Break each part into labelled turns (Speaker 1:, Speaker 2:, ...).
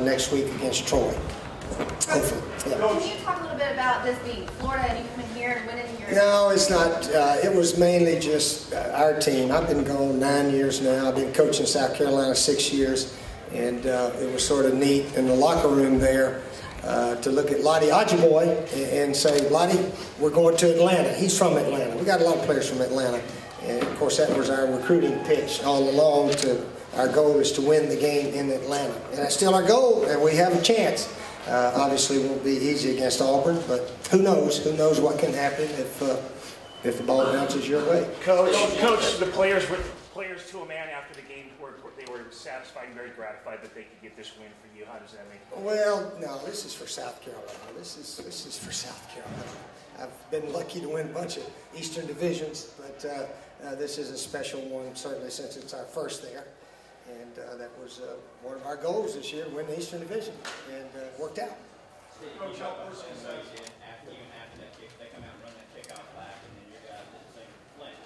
Speaker 1: next week against Troy. Hopefully. Yeah.
Speaker 2: Can you talk a little bit about this being Florida and you coming here and winning your...
Speaker 1: No, it's not. It was mainly just our team. I've been gone 9 years now. I've been coaching South Carolina 6 years, and it was sort of neat in the locker room there to look at Lottie Ajiboye and say, Lottie, we're going to Atlanta. He's from Atlanta. We got a lot of players from Atlanta. And, of course, that was our recruiting pitch all along. Our goal is to win the game in Atlanta. And that's still our goal, and we have a chance. Obviously, it won't be easy against Auburn, but who knows? Who knows what can happen if the ball bounces your way.
Speaker 3: Coach, the players to a man after the game they were satisfied and very gratified that they could get this win for you. How does that make you feel?
Speaker 1: Well, no, this is for South Carolina. This is for South Carolina. I've been lucky to win a bunch of Eastern divisions, but this is a special one, certainly since it's our first there. And that was one of our goals this year, to win the Eastern Division, and it worked out.
Speaker 4: Coach, how personal is it after that kick, they come out and run that kickoff back, and then your guys did the same flinch?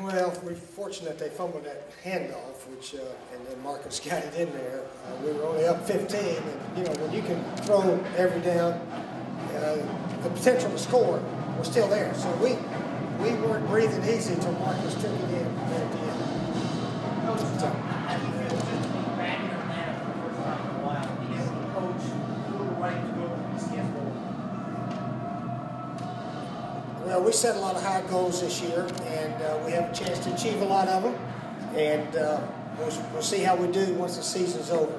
Speaker 1: Well, we're fortunate they fumbled that handoff, which and then Marcus got it in there. We were only up 15, and you know when you can throw every down, the potential to score was still there. So we weren't breathing easy until Marcus took it in at the end. Well, we set a lot of high goals this year, and we have a chance to achieve a lot of them. And we'll see how we do once the season's over.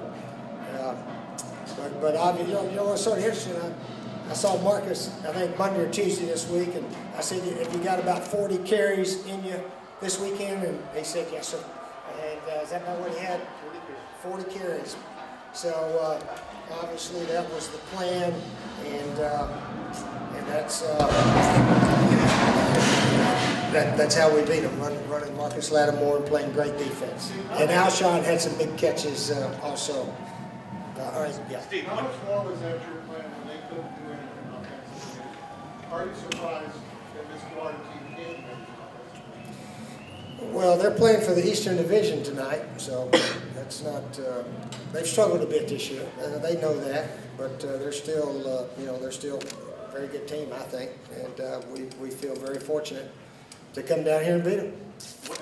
Speaker 1: But obviously, you know what's sort of interesting? I saw Marcus, I think Monday or Tuesday this week, and I said, "Have you got about 40 carries in you this weekend?" And he said, "Yes, sir." And is that not what he had? 40 carries. So obviously that was the plan, and that's how we beat them, running Marcus Lattimore and playing great defense. And Alshon had some big catches also. All right, yeah.
Speaker 5: Steve, how much more was that your plan when they couldn't do anything offensively? Are you surprised that this Florida team can't do anything offensively?
Speaker 1: Well, they're playing for the Eastern Division tonight, so that's not. They've struggled a bit this year. They know that, but they're still, they're still a very good team, I think, and we feel very fortunate to come down here and beat them.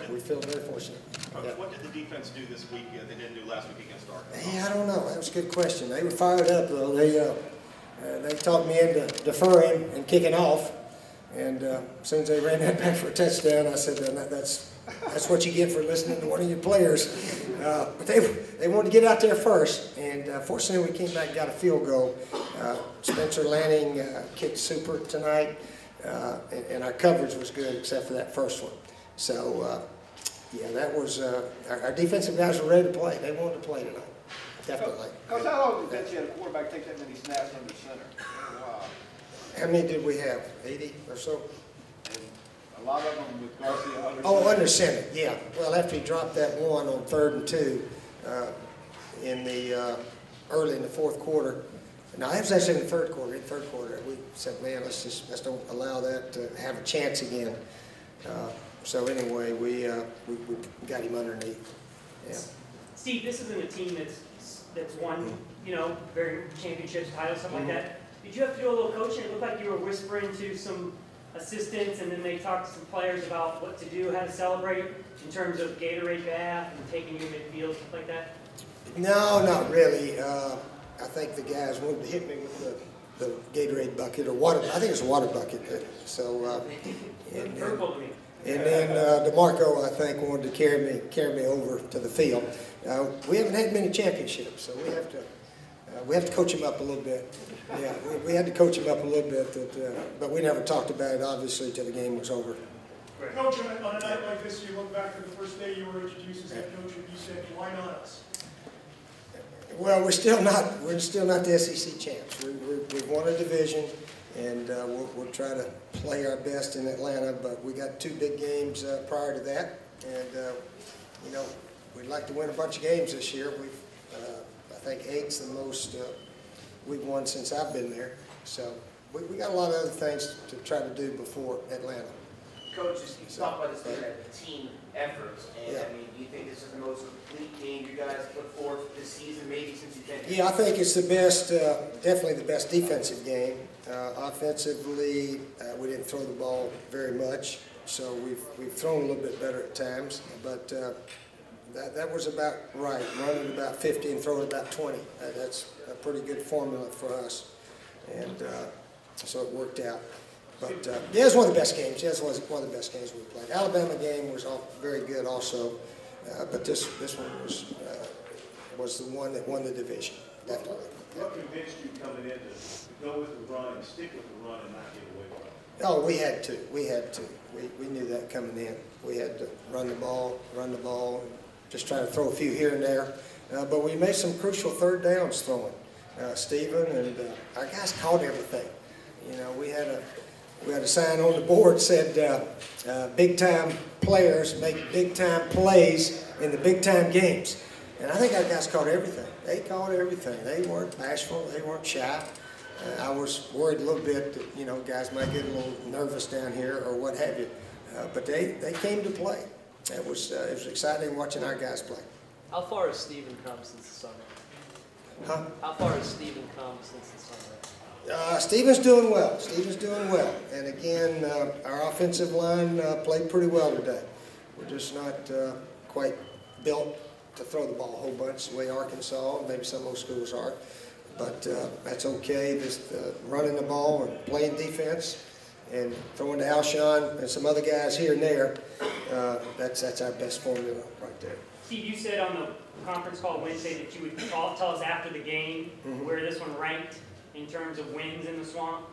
Speaker 1: We feel very fortunate.
Speaker 6: Yeah. What did the defense do this week that they didn't do last week against Arkansas?
Speaker 1: Yeah, I don't know. That was a good question. They were fired up, though. They talked me into deferring and kicking off, and as soon as they ran that back for a touchdown, I said, that's what you get for listening to one of your players. But they wanted to get out there first, and fortunately we came back and got a field goal. Spencer Lanning kicked super tonight, and our coverage was good except for that first one. So, yeah, that was our defensive guys were ready to play. They wanted to play tonight, definitely.
Speaker 7: Coach, how long did you have a quarterback take that many snaps under center? Wow.
Speaker 1: How many did we have? 80 or so?
Speaker 7: A lot of them with Garcia under center.
Speaker 1: Oh, under center, yeah. Well, after he dropped that one on 3rd and 2 in the early in the 4th quarter. No, that was actually in the 3rd quarter. In the 3rd quarter, we said, man, let's don't allow that to have a chance again. So anyway, we got him underneath. Yeah.
Speaker 8: Steve, this isn't a team that's won, very championships, titles, stuff like that. Did you have to do a little coaching? It looked like you were whispering to some assistants, and then they talked to some players about what to do, how to celebrate in terms of Gatorade bath and taking you midfield, stuff like that?
Speaker 1: No, not really. I think the guys wanted to hit me with the Gatorade bucket or water. I think it's a water bucket. So and then DeMarco, I think, wanted to carry me over to the field. We haven't had many championships, so we have to coach him up a little bit. Yeah, we had to coach him up a little bit, but we never talked about it, obviously, till the game was over.
Speaker 5: Coach, on a night like this, you look back to the first day you were introduced as head coach, and you said, "Why not us?"
Speaker 1: Well, we're still not the SEC champs. We've won a division, and we'll try to play our best in Atlanta. But we got 2 big games prior to that, and we'd like to win a bunch of games this year. I think 8's the most we've won since I've been there. So we got a lot of other things to try to do before Atlanta.
Speaker 9: Coach, you talk about this being a team effort, and
Speaker 1: Yeah.
Speaker 9: I mean, do you think this is the most complete game you guys put forth this season, maybe since you've been here?
Speaker 1: Yeah, I think it's the best, definitely the best defensive game. Offensively, we didn't throw the ball very much, so we've thrown a little bit better at times, but that was about right, running about 50 and throwing about 20. That's a pretty good formula for us, and so it worked out. But yeah, it was one of the best games. Yeah, it was one of the best games we played. Alabama game was very good also, but this one was the one that won the division, definitely.
Speaker 10: What convinced you coming in to go with the run and stick with the run and not get away from it?
Speaker 1: Oh, we had to. We had to. We knew that coming in. We had to run the ball, and just try to throw a few here and there. But we made some crucial third downs throwing. Stephen and our guys caught everything. You know, we had a sign on the board that said, big-time players make big-time plays in the big-time games. And I think our guys caught everything. They caught everything. They weren't bashful. They weren't shy. I was worried a little bit that, you know, guys might get a little nervous down here or what have you. But they came to play. It was exciting watching our guys play.
Speaker 11: How far has Stephen come since the summer?
Speaker 1: Huh?
Speaker 11: How far has Stephen come since the summer?
Speaker 1: Stephen's doing well. Stephen's doing well. And again, our offensive line played pretty well today. We're just not quite built to throw the ball a whole bunch the way Arkansas and maybe some of those schools are. But that's okay. Just running the ball and playing defense and throwing to Alshon and some other guys here and there. That's our best formula right there.
Speaker 8: Steve, you said on the conference call Wednesday that you would tell us after the game where this one ranked in terms of wins in the Swamp.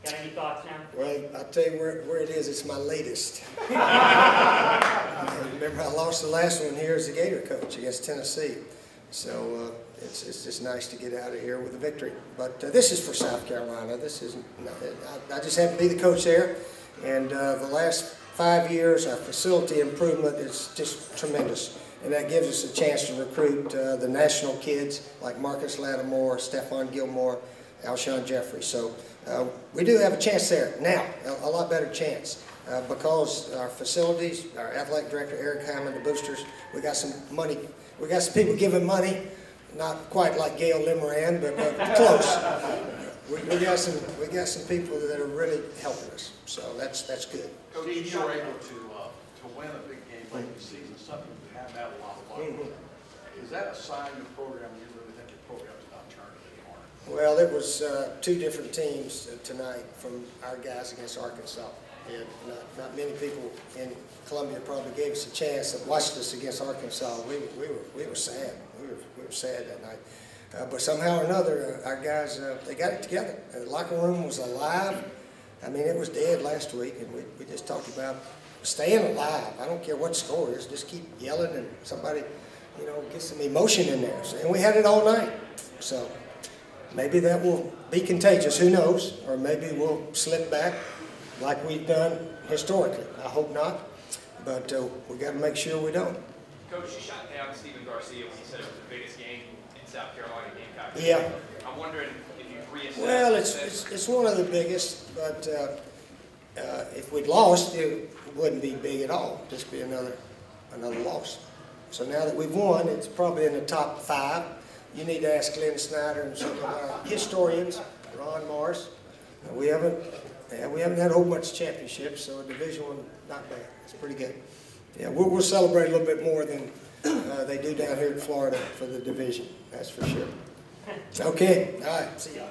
Speaker 8: Got any thoughts now?
Speaker 1: Well, I'll tell you where it is. It's my latest. Remember, I lost the last one here as the Gator coach against Tennessee. So it's just nice to get out of here with a victory. But this is for South Carolina. This isn't. I just happen to be the coach there, and the last 5 years, our facility improvement is just tremendous, and that gives us a chance to recruit the national kids like Marcus Lattimore, Stephon Gilmore, Alshon Jeffrey. So we do have a chance there now, a lot better chance. Because our facilities, our athletic director Eric Hyman, the boosters, we got some money. We got some people giving money, not quite like Gale Lemerand, but close. We got some people that are really helping us, so that's good.
Speaker 5: Coach, if you were able to win a big game late this season, something you haven't had a lot of luck with. Is that a sign of the program you really think the program's not turning anymore?
Speaker 1: Well, it was two different teams tonight from our guys against Arkansas. And not many people in Columbia probably gave us a chance that watched us against Arkansas. We were sad. We were sad that night. But somehow or another, our guys, they got it together. The locker room was alive. I mean, it was dead last week, and we just talked about staying alive. I don't care what score is. Just keep yelling and somebody, you know, get some emotion in there. And we had it all night. So maybe that will be contagious. Who knows? Or maybe we'll slip back like we've done historically. I hope not, but we got to make sure we don't.
Speaker 12: Coach, you shot down Stephen Garcia when you said it was the biggest game in South Carolina Gamecock.
Speaker 1: Yeah.
Speaker 12: I'm wondering if you've reassessed.
Speaker 1: Well, it's one of the biggest, but if we'd lost, it wouldn't be big at all. Just be another loss. So now that we've won, it's probably in the top 5. You need to ask Glenn Snyder and some of our historians, Ron Morris. We haven't had a whole bunch of championships, so a Division I, not bad. It's pretty good. Yeah, we'll celebrate a little bit more than they do down here in Florida for the division. That's for sure. Okay. All right. See y'all.